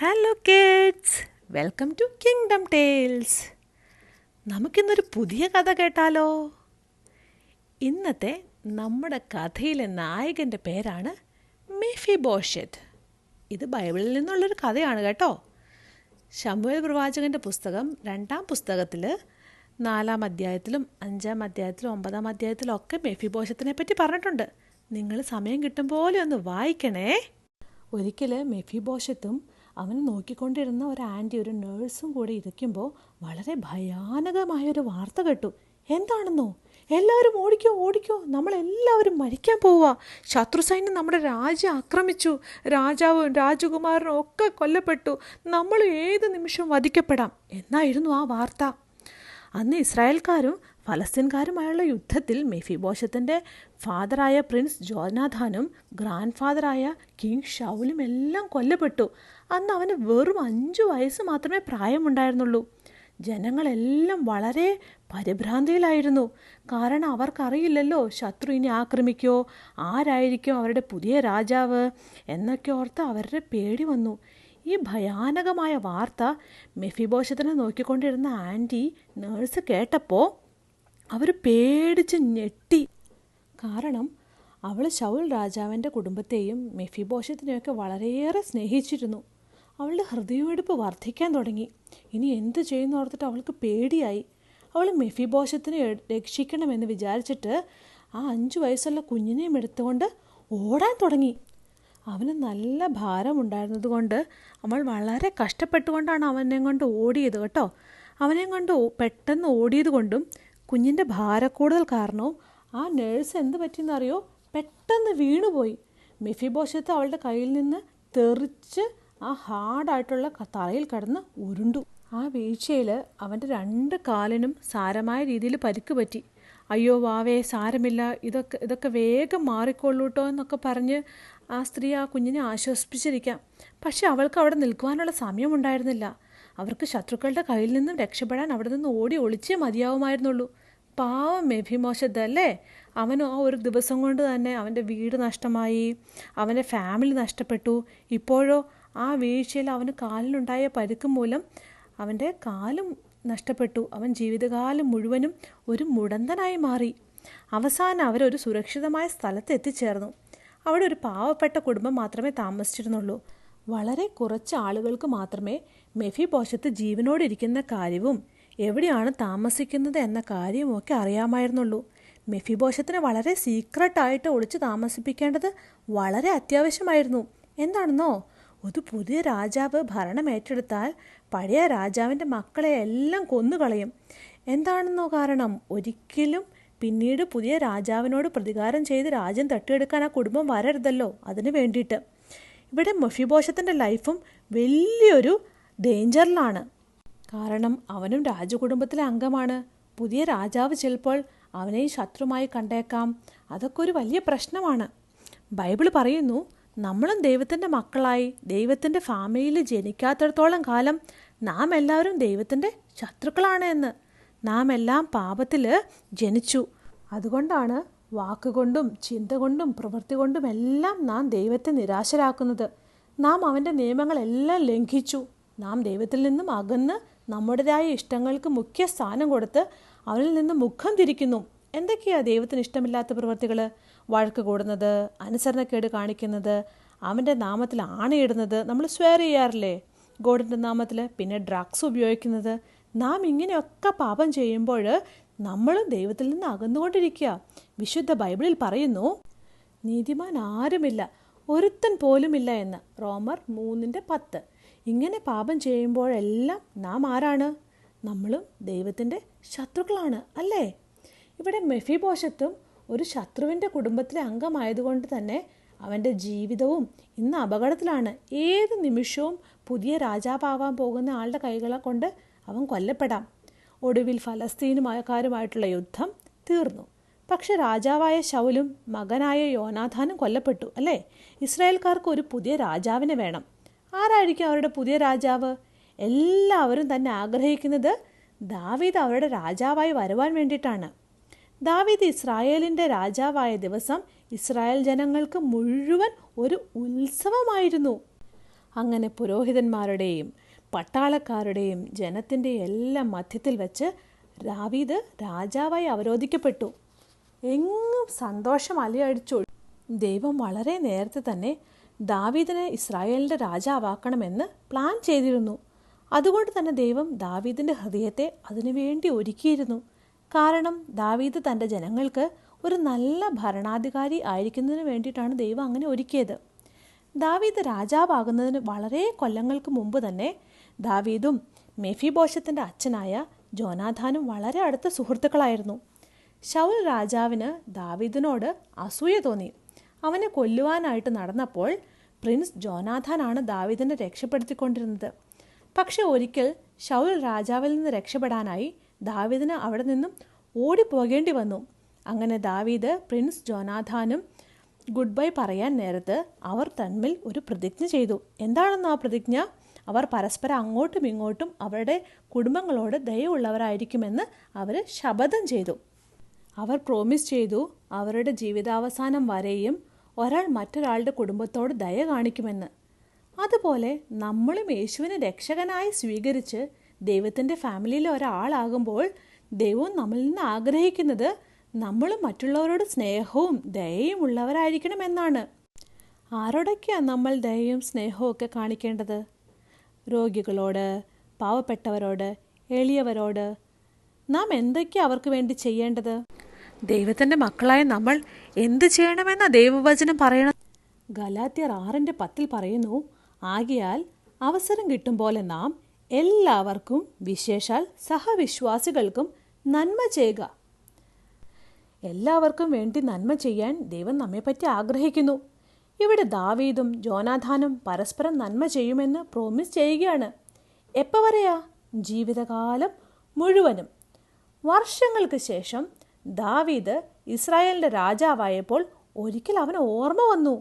Hello kids, welcome to kingdom tales. നമുക്കിന്നൊരു പുതിയ കഥ കേട്ടാലോ? ഇന്നത്തെ നമ്മുടെ കഥയിലെ നായകൻ്റെ പേരാണ് മെഫിബോഷെത്ത്. ഇത് ബൈബിളിൽ നിന്നുള്ളൊരു കഥയാണ് കേട്ടോ. ശമൂവേൽ പ്രവാചകൻ്റെ പുസ്തകം 2-ാം പുസ്തകത്തിൽ 4-ാം അധ്യായത്തിലും 5-ാം അധ്യായത്തിലും 9-ാം അധ്യായത്തിലും ഒക്കെ മെഫിബോഷത്തിനെ പറ്റി പറഞ്ഞിട്ടുണ്ട്. നിങ്ങൾ സമയം കിട്ടും പോലെ ഒന്ന് വായിക്കണേ. ഒരിക്കൽ മെഫിബോഷത്തും അവൻ നോക്കിക്കൊണ്ടിരുന്ന ഒരു ആൻറ്റി, ഒരു നേഴ്സും കൂടി ഇരിക്കുമ്പോൾ വളരെ ഭയാനകമായൊരു വാർത്ത കേട്ടു. എന്താണെന്നോ? എല്ലാവരും ഓടിക്കോ ഓടിക്കോ, നമ്മളെല്ലാവരും മരിക്കാൻ പോവുക. ശത്രു സൈന്യം നമ്മുടെ രാജ്യം ആക്രമിച്ചു. രാജാവും രാജകുമാരനും ഒക്കെ കൊല്ലപ്പെട്ടു. നമ്മൾ ഏത് നിമിഷവും വധിക്കപ്പെടാം എന്നായിരുന്നു ആ വാർത്ത. അന്ന് ഇസ്രായേൽക്കാരും ഫലസ്തീൻകാരുമായുള്ള യുദ്ധത്തിൽ മെഫിബോഷത്തിൻ്റെ ഫാദറായ പ്രിൻസ് ജോനാഥാനും ഗ്രാൻഡ് ഫാദറായ കിങ് ഷൗലും എല്ലാം കൊല്ലപ്പെട്ടു. അന്ന് അവന് വെറും 5 വയസ്സ് മാത്രമേ പ്രായമുണ്ടായിരുന്നുള്ളൂ. ജനങ്ങളെല്ലാം വളരെ പരിഭ്രാന്തിയിലായിരുന്നു. കാരണം അവർക്കറിയില്ലല്ലോ ശത്രു ഇനി ആക്രമിക്കോ, ആരായിരിക്കും അവരുടെ പുതിയ രാജാവ് എന്നൊക്കെ ഓർത്ത് അവരുടെ പേടി വന്നു. ഈ ഭയാനകമായ വാർത്ത മെഫിബോഷത്തിനെ നോക്കിക്കൊണ്ടിരുന്ന ആൻറ്റി നേഴ്സ് കേട്ടപ്പോൾ അവർ പേടിച്ച് ഞെട്ടി. കാരണം അവൾ ശൗൽ രാജാവിൻ്റെ കുടുംബത്തെയും മെഫിബോഷത്തിനെയൊക്കെ വളരെയേറെ സ്നേഹിച്ചിരുന്നു. അവളുടെ ഹൃദയമിടിപ്പ് വർദ്ധിക്കാൻ തുടങ്ങി. ഇനി എന്ത് ചെയ്യുന്നു ഓർത്തിട്ട് അവൾക്ക് പേടിയായി. അവൾ മെഫിബോഷത്തിനെ രക്ഷിക്കണമെന്ന് വിചാരിച്ചിട്ട് ആ 5 വയസ്സുള്ള കുഞ്ഞിനെയും എടുത്തുകൊണ്ട് ഓടാൻ തുടങ്ങി. അവന് നല്ല ഭാരമുണ്ടായിരുന്നത് കൊണ്ട് അവൾ വളരെ കഷ്ടപ്പെട്ടുകൊണ്ടാണ് അവനെ കൊണ്ട് ഓടിയത് കേട്ടോ. അവനെ കൊണ്ട് പെട്ടെന്ന് ഓടിയത് കൊണ്ടും കുഞ്ഞിൻ്റെ ഭാരക്കൂടുതൽ കാരണവും ആ നേഴ്സ് എന്ത് പറ്റിയെന്നറിയോ, പെട്ടെന്ന് വീണുപോയി. മെഫിബോഷത്ത് അവളുടെ കയ്യിൽ നിന്ന് തെറിച്ച് ആ ഹാർഡായിട്ടുള്ള തറയിൽ കിടന്ന് ഉരുണ്ടു. ആ വീഴ്ചയിൽ അവൻ്റെ 2 കാലിനും സാരമായ രീതിയിൽ പരിക്ക് പറ്റി. അയ്യോ വാവേ, സാരമില്ല, ഇതൊക്കെ വേഗം മാറിക്കൊള്ളൂട്ടോ എന്നൊക്കെ പറഞ്ഞ് ആ സ്ത്രീ ആ കുഞ്ഞിനെ ആശ്വസിപ്പിച്ചിരിക്കാം. പക്ഷെ അവൾക്ക് അവിടെ നിൽക്കുവാനുള്ള സമയമുണ്ടായിരുന്നില്ല. അവർക്ക് ശത്രുക്കളുടെ കയ്യിൽ നിന്നും രക്ഷപ്പെടാൻ അവിടെ നിന്ന് ഓടി ഒളിച്ചേ മതിയാവുമായിരുന്നുള്ളൂ. പാവം മെഫിബോഷത്ത് അല്ലേ. അവന് ആ ഒരു ദിവസം കൊണ്ട് തന്നെ അവൻ്റെ വീട് നഷ്ടമായി, അവൻ്റെ ഫാമിലി നഷ്ടപ്പെട്ടു. ഇപ്പോഴോ ആ വീഴ്ചയിൽ അവന് കാലിനുണ്ടായ പരിക്ക് മൂലം അവൻ്റെ കാലും നഷ്ടപ്പെട്ടു. അവൻ ജീവിതകാലം മുഴുവനും ഒരു മുടന്തനായി മാറി. അവസാനം അവരൊരു സുരക്ഷിതമായ സ്ഥലത്ത് എത്തിച്ചേർന്നു. അവിടെ ഒരു പാവപ്പെട്ട കുടുംബം മാത്രമേ താമസിച്ചിരുന്നുള്ളൂ. വളരെ കുറച്ച് ആളുകൾക്ക് മാത്രമേ മെഫിബോഷത്ത് ജീവനോടിരിക്കുന്ന കാര്യവും എവിടെയാണ് താമസിക്കുന്നത് എന്ന കാര്യവുമൊക്കെ അറിയാമായിരുന്നുള്ളൂ. മെഫിബോഷത്തിനെ വളരെ സീക്രട്ടായിട്ട് ഒളിച്ച് താമസിപ്പിക്കേണ്ടത് വളരെ അത്യാവശ്യമായിരുന്നു. എന്താണെന്നോ, ഒരു പുതിയ രാജാവ് ഭരണം ഏറ്റെടുത്താൽ പഴയ രാജാവിൻ്റെ മക്കളെ എല്ലാം കൊന്നുകളയും. എന്താണെന്നോ കാരണം, ഒരിക്കലും പിന്നീട് പുതിയ രാജാവിനോട് പ്രതികാരം ചെയ്ത് രാജ്യം തട്ടിയെടുക്കാൻ ആ കുടുംബം വരരുതല്ലോ. അതിന് വേണ്ടിയിട്ട് ഇവിടെ മെഫിബോഷത്തിൻ്റെ ലൈഫും വലിയൊരു ഡേഞ്ചറിലാണ്. കാരണം അവനും രാജകുടുംബത്തിലെ അംഗമാണ്. പുതിയ രാജാവ് ചിലപ്പോൾ അവനെ ശത്രുമായി കണ്ടേക്കാം. അതൊക്കെ ഒരു വലിയ പ്രശ്നമാണ്. ബൈബിൾ പറയുന്നു, നമ്മളും ദൈവത്തിൻ്റെ മക്കളായി ദൈവത്തിൻ്റെ ഫാമിലിയിൽ ജനിക്കാത്തിടത്തോളം കാലം നാം എല്ലാവരും ദൈവത്തിൻ്റെ ശത്രുക്കളാണ് എന്ന്. നാം എല്ലാം പാപത്തിൽ ജനിച്ചു. അതുകൊണ്ടാണ് വാക്കുകൊണ്ടും ചിന്ത കൊണ്ടും പ്രവൃത്തി കൊണ്ടും എല്ലാം നാം ദൈവത്തെ നിരാശരാക്കുന്നത്. നാം അവൻ്റെ നിയമങ്ങളെല്ലാം ലംഘിച്ചു. നാം ദൈവത്തിൽ നിന്നും അകന്ന് നമ്മുടേതായ ഇഷ്ടങ്ങൾക്ക് മുഖ്യ സ്ഥാനം കൊടുത്ത് അവനിൽ നിന്ന് മുഖം തിരിക്കുന്നു. എന്തൊക്കെയാണ് ദൈവത്തിന് ഇഷ്ടമില്ലാത്ത പ്രവൃത്തികൾ? വഴക്ക് കൂടുന്നത്, അനുസരണക്കേട് കാണിക്കുന്നത്, അവൻ്റെ നാമത്തിൽ ആണയിടുന്നത്, നമ്മൾ സ്വെയർ ചെയ്യാറില്ലേ ഗോഡിൻ്റെ നാമത്തിൽ, പിന്നെ ഡ്രഗ്സ് ഉപയോഗിക്കുന്നത്. നാം ഇങ്ങനെയൊക്കെ പാപം ചെയ്യുമ്പോൾ നമ്മളും ദൈവത്തിൽ നിന്ന് അകന്നുകൊണ്ടിരിക്കുക. വിശുദ്ധ ബൈബിളിൽ പറയുന്നു, നീതിമാൻ ആരുമില്ല, ഒരുത്തൻ പോലുമില്ല എന്ന്. റോമർ 3:10. ഇങ്ങനെ പാപം ചെയ്യുമ്പോഴെല്ലാം നാം ആരാണ്? നമ്മളും ദൈവത്തിൻ്റെ ശത്രുക്കളാണ് അല്ലേ? ഇവിടെ മെഫിബോഷത്തും ഒരു ശത്രുവിൻ്റെ കുടുംബത്തിലെ അംഗമായതുകൊണ്ട് തന്നെ അവൻ്റെ ജീവിതവും ഇന്ന് അപകടത്തിലാണ്. ഏത് നിമിഷവും പുതിയ രാജാവാകാൻ പോകുന്ന ആളുടെ കൈകളെ കൊണ്ട് അവൻ കൊല്ലപ്പെടാം. ഒടുവിൽ ഫലസ്തീനുമായിട്ടുള്ള യുദ്ധം തീർന്നു. പക്ഷെ രാജാവായ ശൗലും മകനായ യോനാഥാനും കൊല്ലപ്പെട്ടു അല്ലേ? ഇസ്രായേൽക്കാർക്ക് ഒരു പുതിയ രാജാവിനെ വേണം. ആരായിരിക്കും അവരുടെ പുതിയ രാജാവ്? എല്ലാവരും തന്നെ ആഗ്രഹിക്കുന്നത് ദാവീദ് അവരുടെ രാജാവായി വരുവാൻ വേണ്ടിയിട്ടാണ്. ദാവീദ് ഇസ്രായേലിൻ്റെ രാജാവായ ദിവസം ഇസ്രായേൽ ജനങ്ങൾക്ക് മുഴുവൻ ഒരു ഉത്സവമായിരുന്നു. അങ്ങനെ പുരോഹിതന്മാരുടെയും പട്ടാളക്കാരുടെയും ജനത്തിൻ്റെ എല്ലാം മധ്യത്തിൽ വെച്ച് ദാവീദ് രാജാവായി അവരോധിക്കപ്പെട്ടു. എങ്ങും സന്തോഷം അലയടിച്ചു. ദൈവം വളരെ നേരത്തെ തന്നെ ദാവീദിനെ ഇസ്രായേലിൻ്റെ രാജാവാക്കണമെന്ന് പ്ലാൻ ചെയ്തിരുന്നു. അതുകൊണ്ട് തന്നെ ദൈവം ദാവീദിൻ്റെ ഹൃദയത്തെ അതിനുവേണ്ടി ഒരുക്കിയിരുന്നു. കാരണം ദാവീദ് തൻ്റെ ജനങ്ങൾക്ക് ഒരു നല്ല ഭരണാധികാരി ആയിരിക്കുന്നതിന് വേണ്ടിയിട്ടാണ് ദൈവം അങ്ങനെ ഒരുക്കിയത്. ദാവീദ് രാജാവാകുന്നതിന് വളരെ കൊല്ലങ്ങൾക്ക് മുമ്പ് തന്നെ ദാവീദും മെഫിബോശത്തിൻ്റെ അച്ഛനായ ജോനാഥാനും വളരെ അടുത്ത സുഹൃത്തുക്കളായിരുന്നു. ശൗൽ രാജാവിന് ദാവീദിനോട് അസൂയ തോന്നി. അവനെ കൊല്ലുവാനായിട്ട് നടന്നപ്പോൾ പ്രിൻസ് ജോനാഥാനാണ് ദാവീദിനെ രക്ഷപ്പെടുത്തിക്കൊണ്ടിരുന്നത്. പക്ഷെ ഒരിക്കൽ ശൗൽ രാജാവിൽ നിന്ന് രക്ഷപ്പെടാനായി ദാവീദിന് അവിടെ നിന്നും ഓടിപ്പോകേണ്ടി വന്നു. അങ്ങനെ ദാവീദ് പ്രിൻസ് ജോനാഥാനും ഗുഡ് ബൈ പറയാൻ നേരത്ത് അവർ തമ്മിൽ ഒരു പ്രതിജ്ഞ ചെയ്തു. എന്താണെന്ന് ആ പ്രതിജ്ഞ? അവർ പരസ്പരം അങ്ങോട്ടും ഇങ്ങോട്ടും അവരുടെ കുടുംബങ്ങളോട് ദയവുള്ളവരായിരിക്കുമെന്ന് അവർ ശപഥം ചെയ്തു. അവർ പ്രോമിസ് ചെയ്തു അവരുടെ ജീവിതാവസാനം വരെയും ഒരാൾ മറ്റൊരാളുടെ കുടുംബത്തോട് ദയ കാണിക്കുമെന്ന്. അതുപോലെ നമ്മളും യേശുവിനെ രക്ഷകനായി സ്വീകരിച്ച് ദൈവത്തിൻ്റെ ഫാമിലിയിലെ ഒരാളാകുമ്പോൾ ദൈവവും നമ്മളിൽ നിന്ന് ആഗ്രഹിക്കുന്നത് നമ്മളും മറ്റുള്ളവരോട് സ്നേഹവും ദയയും ഉള്ളവരായിരിക്കണമെന്നാണ്. ആരോടൊക്കെയാണ് നമ്മൾ ദയയും സ്നേഹവും ഒക്കെ കാണിക്കേണ്ടത്? രോഗികളോട്, പാവപ്പെട്ടവരോട്, എളിയവരോട്. നാം എന്തൊക്കെയാണ് അവർക്ക് വേണ്ടി ചെയ്യേണ്ടത്? ദൈവത്തിൻ്റെ മക്കളായ നമ്മൾ എന്ത് ചെയ്യണമെന്ന ദൈവവചനം പറയണം. ഗലാത്യർ 6:10 പറയുന്നു, ആകയാൽ അവസരം കിട്ടും പോലെ നാം എല്ലാവർക്കും, വിശേഷാൽ സഹവിശ്വാസികൾക്കും നന്മ ചെയ്യുക. എല്ലാവർക്കും വേണ്ടി നന്മ ചെയ്യാൻ ദൈവം നമ്മെപ്പറ്റി ആഗ്രഹിക്കുന്നു. ഇവിടെ ദാവീദും ജോനാഥാനും പരസ്പരം നന്മ ചെയ്യുമെന്ന് പ്രോമിസ് ചെയ്യുകയാണ്. എപ്പോൾ വരെയാ? ജീവിതകാലം മുഴുവനും. വർഷങ്ങൾക്ക് ശേഷം ദാവീദ് ഇസ്രായേലിൻ്റെ രാജാവായപ്പോൾ ഒരിക്കൽ അവന് ഓർമ്മ വന്നു.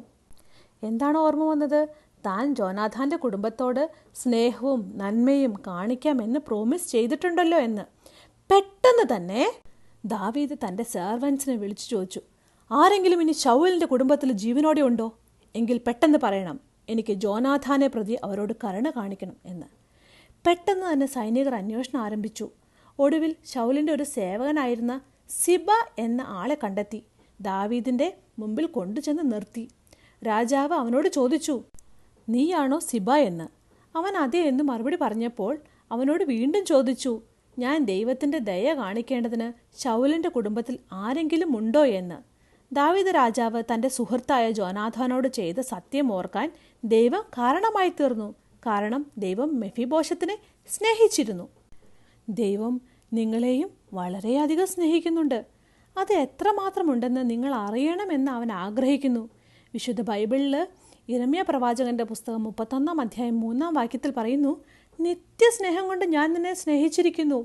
എന്താണ് ഓർമ്മ വന്നത്? താൻ ജോനാഥാൻ്റെ കുടുംബത്തോട് സ്നേഹവും നന്മയും കാണിക്കാമെന്ന് പ്രോമിസ് ചെയ്തിട്ടുണ്ടല്ലോ എന്ന്. പെട്ടെന്ന് തന്നെ ദാവീദ് തൻ്റെ സെർവൻസിനെ വിളിച്ചു ചോദിച്ചു, ആരെങ്കിലും ഇനി ശൗലിൻ്റെ കുടുംബത്തിൽ ജീവനോടെ ഉണ്ടോ? എങ്കിൽ പെട്ടെന്ന് പറയണം, എനിക്ക് ജോനാഥാനെ പ്രതി അവരോട് കരുണ കാണിക്കണം എന്ന്. പെട്ടെന്ന് തന്നെ സൈനികർ അന്വേഷണം ആരംഭിച്ചു. ഒടുവിൽ ശൗലിൻ്റെ ഒരു സേവകനായിരുന്ന സിബ എന്ന ആളെ കണ്ടെത്തി ദാവീദിൻ്റെ മുമ്പിൽ കൊണ്ടുചെന്ന് നിർത്തി. രാജാവ് അവനോട് ചോദിച്ചു, നീയാണോ സിബ എന്ന്? അവൻ അതെ എന്ന് മറുപടി പറഞ്ഞപ്പോൾ അവനോട് വീണ്ടും ചോദിച്ചു, ഞാൻ ദൈവത്തിൻ്റെ ദയ കാണിക്കേണ്ടതിന് ശൗലിൻ്റെ കുടുംബത്തിൽ ആരെങ്കിലും ഉണ്ടോ എന്ന്. ദാവീദ് രാജാവ് തൻ്റെ സുഹൃത്തായ ജോനാഥാനോട് ചെയ്ത സത്യം ഓർക്കാൻ ദൈവം കാരണമായി തീർന്നു. കാരണം ദൈവം മെഫിബോശത്തിനെ സ്നേഹിച്ചിരുന്നു. ദൈവം നിങ്ങളെയും വളരെയധികം സ്നേഹിക്കുന്നുണ്ട്. അത് എത്രമാത്രമുണ്ടെന്ന് നിങ്ങൾ അറിയണമെന്ന് അവൻ ആഗ്രഹിക്കുന്നു. വിശുദ്ധ ബൈബിളിൽ യിരെമ്യാ പ്രവാചകന്റെ പുസ്തകം 31-3 പറയുന്നു, നിത്യസ്നേഹം കൊണ്ട് ഞാൻ നിന്നെ സ്നേഹിച്ചിരിക്കുന്നു.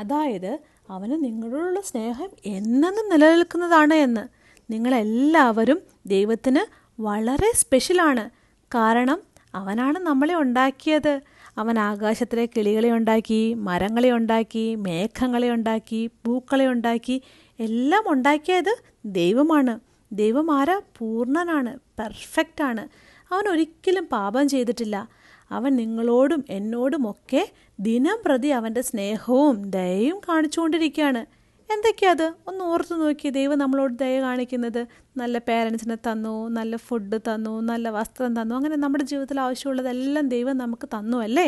അതായത് അവന് നിങ്ങളോടുള്ള സ്നേഹം എന്നെന്നും നിലനിൽക്കുന്നതാണ് എന്ന്. നിങ്ങളെല്ലാവരും ദൈവത്തിന് വളരെ സ്പെഷ്യലാണ്. കാരണം അവനാണ് നമ്മളെ ഉണ്ടാക്കിയത്. അവൻ ആകാശത്തിലെ കിളികളെ ഉണ്ടാക്കി, മരങ്ങളെ ഉണ്ടാക്കി, മേഘങ്ങളെ ഉണ്ടാക്കി, പൂക്കളെ ഉണ്ടാക്കി. എല്ലാം ഉണ്ടാക്കിയത് ദൈവമാണ്. ദൈവം ആരാ? പൂർണ്ണനാണ്, പെർഫെക്റ്റാണ്. അവൻ ഒരിക്കലും പാപം ചെയ്തിട്ടില്ല. അവൻ നിങ്ങളോടും എന്നോടുമൊക്കെ ദിനം പ്രതി അവൻ്റെ സ്നേഹവും ദയയും കാണിച്ചുകൊണ്ടിരിക്കുകയാണ്. എന്തൊക്കെയത്? ഒന്ന് ഓർത്തു നോക്കി. ദൈവം നമ്മളോട് ദയ കാണിക്കുന്നത് നല്ല പേരൻസിനെ തന്നു, നല്ല ഫുഡ് തന്നു, നല്ല വസ്ത്രം തന്നു. അങ്ങനെ നമ്മുടെ ജീവിതത്തിൽ ആവശ്യമുള്ളതെല്ലാം ദൈവം നമുക്ക് തന്നു അല്ലേ?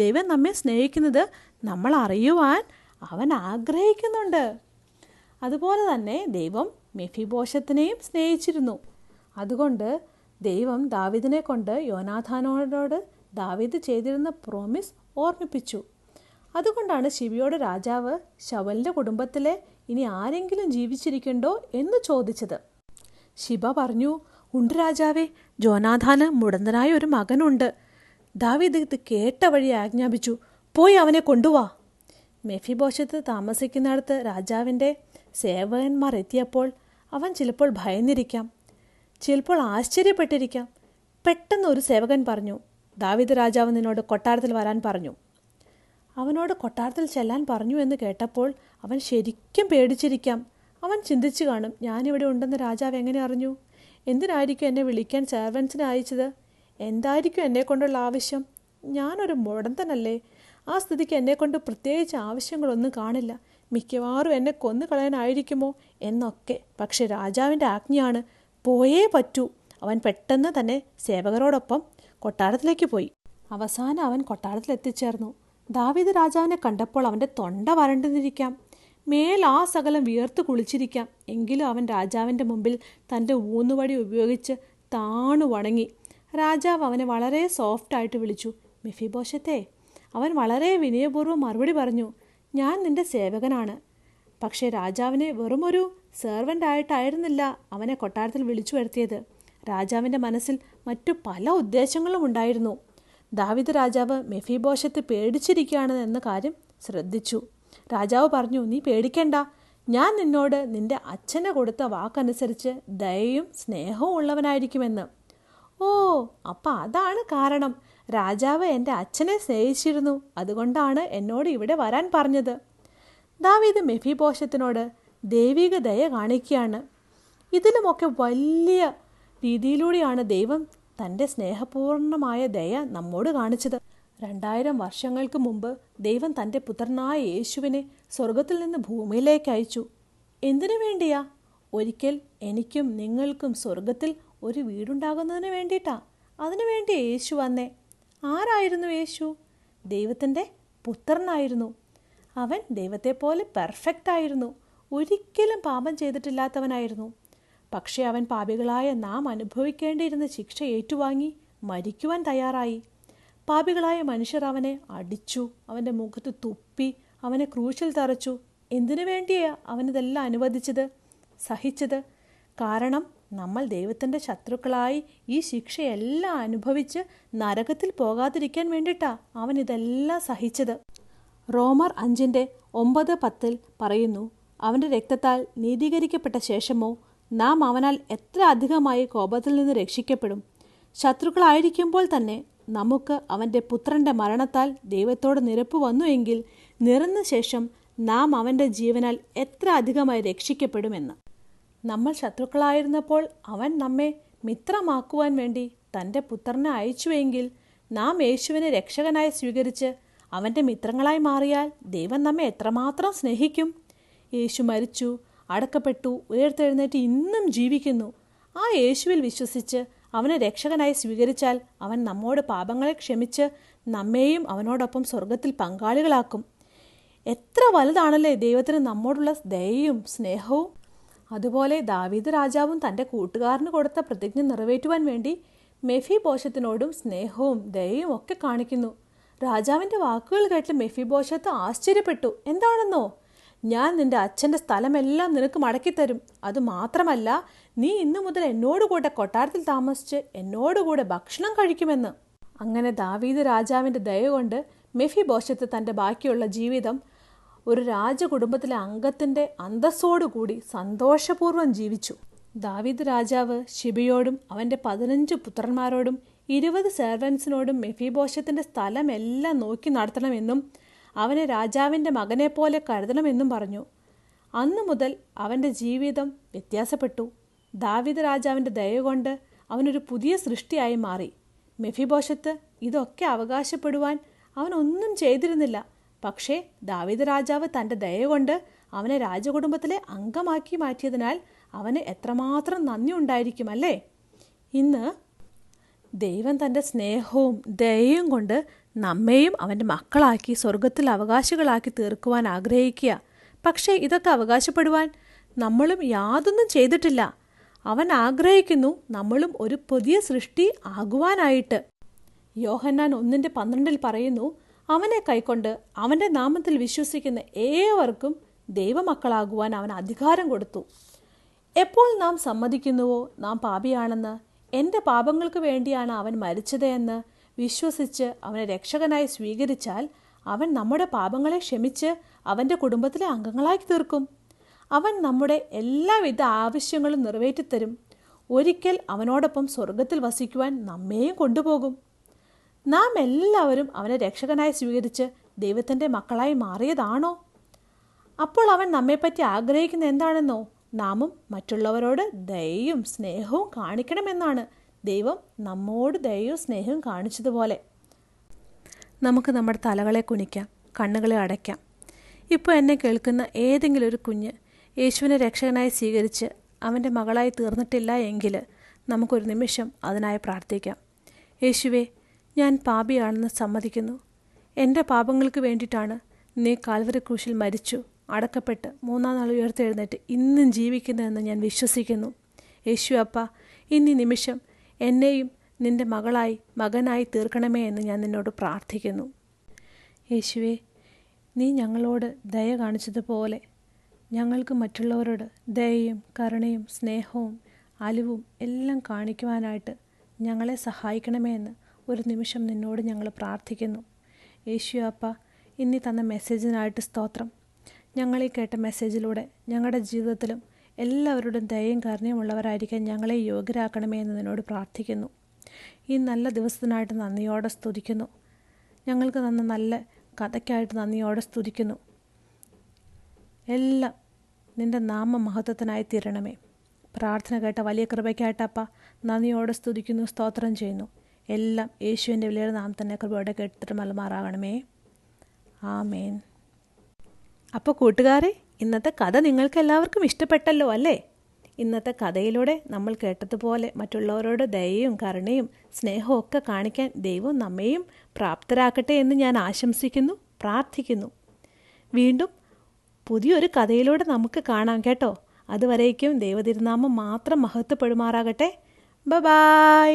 ദൈവം നമ്മെ സ്നേഹിക്കുന്നത് നമ്മൾ അറിയുവാൻ അവൻ ആഗ്രഹിക്കുന്നുണ്ട്. അതുപോലെ തന്നെ ദൈവം മെഫിബോശത്തിനെയും സ്നേഹിച്ചിരുന്നു. അതുകൊണ്ട് ദൈവം ദാവീദിനെ കൊണ്ട് യോനാഥാനോട് ദാവീദ് ചെയ്തിരുന്ന പ്രോമിസ് ഓർമ്മിപ്പിച്ചു. അതുകൊണ്ടാണ് ശിബിയോട് രാജാവ് ശൗലിൻ്റെ കുടുംബത്തിലെ ഇനി ആരെങ്കിലും ജീവിച്ചിരിക്കണ്ടോ എന്ന് ചോദിച്ചത്. ശിബ പറഞ്ഞു, ഉണ്ട് രാജാവേ, ജോനാഥാന് മുടന്തനായ ഒരു മകനുണ്ട്. ദാവീദ് ഇത് കേട്ട വഴി ആജ്ഞാപിച്ചു, പോയി അവനെ കൊണ്ടുവാ. മെഫിബോശത്ത് താമസിക്കുന്നിടത്ത് രാജാവിൻ്റെ സേവകന്മാർ എത്തിയപ്പോൾ അവൻ ചിലപ്പോൾ ഭയന്നിരിക്കാം, ചിലപ്പോൾ ആശ്ചര്യപ്പെട്ടിരിക്കാം. പെട്ടെന്ന് ഒരു സേവകൻ പറഞ്ഞു, ദാവീദ് രാജാവ് നിന്നോട് കൊട്ടാരത്തിൽ വരാൻ പറഞ്ഞു. അവനോട് കൊട്ടാരത്തിൽ ചെല്ലാൻ പറഞ്ഞു എന്ന് കേട്ടപ്പോൾ അവൻ ശരിക്കും പേടിച്ചിരിക്കാം. അവൻ ചിന്തിച്ചു കാണും, ഞാനിവിടെ ഉണ്ടെന്ന് രാജാവ് എങ്ങനെ അറിഞ്ഞു? എന്തിനായിരിക്കും എന്നെ വിളിക്കാൻ സെർവൻസിനെ അയച്ചത്? എന്തായിരിക്കും എന്നെക്കൊണ്ടുള്ള ആവശ്യം? ഞാനൊരു മുടന്തനല്ലേ? ആ സ്ഥിതിക്ക് എന്നെക്കൊണ്ട് പ്രത്യേകിച്ച് ആവശ്യങ്ങളൊന്നും കാണില്ല. മിക്കവാറും എന്നെ കൊന്നു കളയാനായിരിക്കുമോ എന്നൊക്കെ. പക്ഷെ രാജാവിൻ്റെ ആജ്ഞയാണ്, പോയേ പറ്റൂ. അവൻ പെട്ടെന്ന് തന്നെ സേവകരോടൊപ്പം കൊട്ടാരത്തിലേക്ക് പോയി. അവസാനം അവൻ കൊട്ടാരത്തിലെത്തിച്ചേർന്നു. ദാവീദ് രാജാവിനെ കണ്ടപ്പോൾ അവൻ്റെ തൊണ്ട വരണ്ടെന്നിരിക്കാം, മേലാസകലം വിയർത്ത് കുളിച്ചിരിക്കാം. എങ്കിലും അവൻ രാജാവിൻ്റെ മുമ്പിൽ തൻ്റെ ഊന്നുവടി ഉപയോഗിച്ച് താണു വണങ്ങി. രാജാവ് അവനെ വളരെ സോഫ്റ്റായിട്ട് വിളിച്ചു, മെഫിബോശത്തെ. അവൻ വളരെ വിനയപൂർവ്വം മറുപടി പറഞ്ഞു, ഞാൻ നിന്റെ സേവകനാണ്. പക്ഷേ രാജാവിനെ വെറുമൊരു സെർവൻ്റായിട്ടായിരുന്നില്ല അവനെ കൊട്ടാരത്തിൽ വിളിച്ചു വരുത്തിയത്. രാജാവിൻ്റെ മനസ്സിൽ മറ്റു പല ഉദ്ദേശങ്ങളും ഉണ്ടായിരുന്നു. ദാവീദ് രാജാവ് മെഫിബോശത്ത് പേടിച്ചിരിക്കുകയാണ് എന്ന കാര്യം ശ്രദ്ധിച്ചു. രാജാവ് പറഞ്ഞു, നീ പേടിക്കേണ്ട. ഞാൻ നിന്നോട് നിന്റെ അച്ഛന് കൊടുത്ത വാക്കനുസരിച്ച് ദയയും സ്നേഹവും ഉള്ളവനായിരിക്കുമെന്ന്. ഓ, അപ്പം അതാണ് കാരണം. രാജാവ് എൻ്റെ അച്ഛനെ സ്നേഹിച്ചിരുന്നു, അതുകൊണ്ടാണ് എന്നോട് ഇവിടെ വരാൻ പറഞ്ഞത്. ദാവീദ് മെഫിബോശത്തിനോട് ദൈവിക ദയ കാണിക്കുകയാണ്. ഇതിലുമൊക്കെ വലിയ രീതിയിലൂടെയാണ് ദൈവം തൻ്റെ സ്നേഹപൂർണമായ ദയ നമ്മോട് കാണിച്ചത്. 2000 വർഷങ്ങൾക്ക് മുമ്പ് ദൈവം തൻ്റെ പുത്രനായ യേശുവിനെ സ്വർഗത്തിൽ നിന്ന് ഭൂമിയിലേക്ക് അയച്ചു. എന്തിനു വേണ്ടിയാ? ഒരിക്കൽ എനിക്കും നിങ്ങൾക്കും സ്വർഗത്തിൽ ഒരു വീടുണ്ടാകുന്നതിന് വേണ്ടിയിട്ടാ. അതിനുവേണ്ടി യേശു വന്നേ. ആരായിരുന്നു യേശു? ദൈവത്തിൻ്റെ പുത്രനായിരുന്നു. അവൻ ദൈവത്തെപ്പോലെ പെർഫെക്റ്റ് ആയിരുന്നു. ഒരിക്കലും പാപം ചെയ്തിട്ടില്ലാത്തവനായിരുന്നു. പക്ഷേ അവൻ പാപികളായ നാം അനുഭവിക്കേണ്ടിയിരുന്ന ശിക്ഷ ഏറ്റുവാങ്ങി മരിക്കുവാൻ തയ്യാറായി. പാപികളായ മനുഷ്യർ അവനെ അടിച്ചു, അവൻ്റെ മുഖത്ത് തുപ്പി, അവനെ ക്രൂശിൽ തറച്ചു. എന്തിനു വേണ്ടിയാ അവനിതെല്ലാം അനുവദിച്ചത്, സഹിച്ചത്? കാരണം നമ്മൾ ദൈവത്തിൻ്റെ ശത്രുക്കളായി ഈ ശിക്ഷയെല്ലാം അനുഭവിച്ച് നരകത്തിൽ പോകാതിരിക്കാൻ വേണ്ടിയിട്ടാ അവൻ ഇതെല്ലാം സഹിച്ചത്. റോമർ 5:9-10 പറയുന്നു, അവൻ്റെ രക്തത്താൽ നീതീകരിക്കപ്പെട്ട ശേഷമോ നാം അവനാൽ എത്ര അധികമായി കോപത്തിൽ നിന്ന് രക്ഷിക്കപ്പെടും. ശത്രുക്കളായിരിക്കുമ്പോൾ തന്നെ നമുക്ക് അവൻ്റെ പുത്രൻ്റെ മരണത്താൽ ദൈവത്തോട് നിരപ്പ് വന്നു എങ്കിൽ നിറഞ്ഞ ശേഷം നാം അവൻ്റെ ജീവനാൽ എത്ര അധികമായി രക്ഷിക്കപ്പെടുമെന്ന്. നമ്മൾ ശത്രുക്കളായിരുന്നപ്പോൾ അവൻ നമ്മെ മിത്രമാക്കുവാൻ വേണ്ടി തൻ്റെ പുത്രനെ അയച്ചുവെങ്കിൽ നാം യേശുവിനെ രക്ഷകനായി സ്വീകരിച്ച് അവൻ്റെ മിത്രങ്ങളായി മാറിയാൽ ദൈവം നമ്മെ എത്രമാത്രം സ്നേഹിക്കും. യേശു മരിച്ചു, അടക്കപ്പെട്ടു, ഉയർത്തെഴുന്നേറ്റ് ഇന്നും ജീവിക്കുന്നു. ആ യേശുവിൽ വിശ്വസിച്ച് അവനെ രക്ഷകനായി സ്വീകരിച്ചാൽ അവൻ നമ്മോട് പാപങ്ങളെ ക്ഷമിച്ച് നമ്മെയും അവനോടൊപ്പം സ്വർഗത്തിൽ പങ്കാളികളാക്കും. എത്ര വലുതാണല്ലേ ദൈവത്തിന് നമ്മോടുള്ള ദയയും സ്നേഹവും. അതുപോലെ ദാവീദ് രാജാവും തൻ്റെ കൂട്ടുകാരന് കൊടുത്ത പ്രതിജ്ഞ നിറവേറ്റുവാൻ വേണ്ടി മെഫിബോശത്തിനോടും സ്നേഹവും ദയയും ഒക്കെ കാണിക്കുന്നു. രാജാവിൻ്റെ വാക്കുകൾ കേട്ട് മെഫിബോശത്ത് ആശ്ചര്യപ്പെട്ടു. എന്താണെന്നോ? ഞാൻ നിന്റെ അച്ഛൻ്റെ സ്ഥലമെല്ലാം നിനക്ക് മടക്കിത്തരും. അതുമാത്രമല്ല, നീ ഇന്നു മുതൽ എന്നോടുകൂടെ കൊട്ടാരത്തിൽ താമസിച്ച് എന്നോടുകൂടെ ഭക്ഷണം കഴിക്കുമെന്ന്. അങ്ങനെ ദാവീദ് രാജാവിൻ്റെ ദയ കൊണ്ട് മെഫിബോശത്ത് തൻ്റെ ബാക്കിയുള്ള ജീവിതം ഒരു രാജകുടുംബത്തിലെ അംഗത്തിൻ്റെ അന്തസ്സോടുകൂടി സന്തോഷപൂർവ്വം ജീവിച്ചു. ദാവീദ് രാജാവ് ശിബിയോടും അവൻ്റെ 15 പുത്രന്മാരോടും 20 സെർവൻസിനോടും മെഫിബോശത്തിൻ്റെ സ്ഥലമെല്ലാം നോക്കി നടത്തണമെന്നും അവനെ രാജാവിൻ്റെ മകനെപ്പോലെ കരുതണമെന്നും പറഞ്ഞു. അന്നു മുതൽ അവൻ്റെ ജീവിതം വ്യത്യാസപ്പെട്ടു. ദാവീദ് രാജാവിൻ്റെ ദയ കൊണ്ട് അവനൊരു പുതിയ സൃഷ്ടിയായി മാറി. മെഫിബോശത്ത് ഇതൊക്കെ അവകാശപ്പെടുവാൻ അവനൊന്നും ചെയ്തിരുന്നില്ല. പക്ഷേ ദാവീദ് രാജാവ് തൻ്റെ ദയ കൊണ്ട് അവനെ രാജകുടുംബത്തിലെ അംഗമാക്കി മാറ്റിയതിനാൽ അവന് എത്രമാത്രം നന്ദി ഉണ്ടായിരിക്കും അല്ലേ? ഇന്ന് ദൈവം തൻ്റെ സ്നേഹവും ദയയും കൊണ്ട് നമ്മെയും അവൻ്റെ മക്കളാക്കി സ്വർഗത്തിൽ അവകാശികളാക്കി തീർക്കുവാൻ ആഗ്രഹിക്കുക. പക്ഷേ ഇതൊക്കെ അവകാശപ്പെടുവാൻ നമ്മളും യാതൊന്നും ചെയ്തിട്ടില്ല. അവൻ ആഗ്രഹിക്കുന്നു നമ്മളും ഒരു പുതിയ സൃഷ്ടി ആകുവാനായിട്ട്. യോഹന്നാൻ 1:12 പറയുന്നു, അവനെ കൈക്കൊണ്ട് അവൻ്റെ നാമത്തിൽ വിശ്വസിക്കുന്ന ഏവർക്കും ദൈവമക്കളാകുവാൻ അവൻ അധികാരം കൊടുത്തു. എപ്പോൾ നാം സമ്മതിക്കുന്നുവോ നാം പാപിയാണെന്ന്, എൻ്റെ പാപങ്ങൾക്ക് വേണ്ടിയാണ് അവൻ മരിച്ചത് എന്ന് വിശ്വസിച്ച് അവനെ രക്ഷകനായി സ്വീകരിച്ചാൽ അവൻ നമ്മുടെ പാപങ്ങളെ ക്ഷമിച്ച് അവൻ്റെ കുടുംബത്തിലെ അംഗങ്ങളാക്കി തീർക്കും. അവൻ നമ്മുടെ എല്ലാവിധ ആവശ്യങ്ങളും നിറവേറ്റിത്തരും. ഒരിക്കൽ അവനോടൊപ്പം സ്വർഗത്തിൽ വസിക്കുവാൻ നമ്മെയും കൊണ്ടുപോകും. നാം എല്ലാവരും അവനെ രക്ഷകനായി സ്വീകരിച്ച് ദൈവത്തിൻ്റെ മക്കളായി മാറിയതാണോ? അപ്പോൾ അവൻ നമ്മെപ്പറ്റി ആഗ്രഹിക്കുന്ന എന്താണെന്നോ? നാമും മറ്റുള്ളവരോട് ദയയും സ്നേഹവും കാണിക്കണമെന്നാണ്. ദൈവം നമ്മോട് ദയവും സ്നേഹവും കാണിച്ചതുപോലെ നമുക്ക് നമ്മുടെ തലകളെ കുനിക്കാം, കണ്ണുകളെ അടയ്ക്കാം. ഇപ്പോൾ എന്നെ കേൾക്കുന്ന ഏതെങ്കിലും ഒരു കുഞ്ഞ് യേശുവിനെ രക്ഷകനായി സ്വീകരിച്ച് അവൻ്റെ മകളായി തീർന്നിട്ടില്ല എങ്കിൽ നമുക്കൊരു നിമിഷം അതിനായി പ്രാർത്ഥിക്കാം. യേശുവേ, ഞാൻ പാപിയാണെന്ന് സമ്മതിക്കുന്നു. എൻ്റെ പാപങ്ങൾക്ക് വേണ്ടിയിട്ടാണ് നീ കാൽവരി ക്രൂശിൽ മരിച്ചു, അടക്കപ്പെട്ട് 3-ാം നാൾ ഉയർത്തെഴുന്നേറ്റ് ഇന്നും ജീവിക്കുന്നതെന്ന് ഞാൻ വിശ്വസിക്കുന്നു. യേശു അപ്പ, ഇന്നീ നിമിഷം എന്നെയും നിൻ്റെ മകനായി തീർക്കണമേ എന്ന് ഞാൻ നിന്നോട് പ്രാർത്ഥിക്കുന്നു. യേശുവേ, നീ ഞങ്ങളോട് ദയ കാണിച്ചതുപോലെ ഞങ്ങൾക്ക് മറ്റുള്ളവരോട് ദയയും കരുണയും സ്നേഹവും അലിവും എല്ലാം കാണിക്കുവാനായിട്ട് ഞങ്ങളെ സഹായിക്കണമേ എന്ന് ഒരു നിമിഷം നിന്നോട് ഞങ്ങൾ പ്രാർത്ഥിക്കുന്നു. യേശു അപ്പ, ഇന്നീ തന്ന മെസ്സേജിനായിട്ട് സ്തോത്രം. ഞങ്ങളീ കേട്ട മെസ്സേജിലൂടെ ഞങ്ങളുടെ ജീവിതത്തിലും എല്ലാവരോടും ദയയും കരുണയും ഉള്ളവരായിരിക്കാൻ ഞങ്ങളെ യോഗ്യരാക്കണമേ എന്ന് നിന്നോട് പ്രാർത്ഥിക്കുന്നു. ഈ നല്ല ദിവസത്തിനായിട്ട് നന്ദിയോടെ സ്തുതിക്കുന്നു. ഞങ്ങൾക്ക് തന്ന നല്ല കഥയ്ക്കായിട്ട് നന്ദിയോടെ സ്തുതിക്കുന്നു. എല്ലാം നിൻ്റെ നാമമഹത്വത്തിനായി തീരണമേ. പ്രാർത്ഥന കേട്ട വലിയ കൃപയ്ക്കായിട്ടപ്പ നന്ദിയോടെ സ്തുതിക്കുന്നു, സ്തോത്രം ചെയ്യുന്നു. എല്ലാം യേശുവിൻ്റെ വിലയുടെ നാമത്തിൻ്റെ കൃപയോടെ കേട്ടിട്ട് മലമാറാകണമേ. ആമേൻ. അപ്പോൾ കൂട്ടുകാരെ, ഇന്നത്തെ കഥ നിങ്ങൾക്ക് എല്ലാവർക്കും ഇഷ്ടപ്പെട്ടല്ലോ അല്ലേ? ഇന്നത്തെ കഥയിലൂടെ നമ്മൾ കേട്ടതുപോലെ മറ്റുള്ളവരോട് ദയയും കരുണയും സ്നേഹവും ഒക്കെ കാണിക്കാൻ ദൈവം നമ്മെയും പ്രാപ്തരാക്കട്ടെ എന്ന് ഞാൻ ആശംസിക്കുന്നു, പ്രാർത്ഥിക്കുന്നു. വീണ്ടും പുതിയൊരു കഥയിലൂടെ നമുക്ക് കാണാം കേട്ടോ. അതുവരേക്കും ദൈവതിരുനാമം മാത്രം മഹത്വപ്പെടുമാറാകട്ടെ. ബൈ.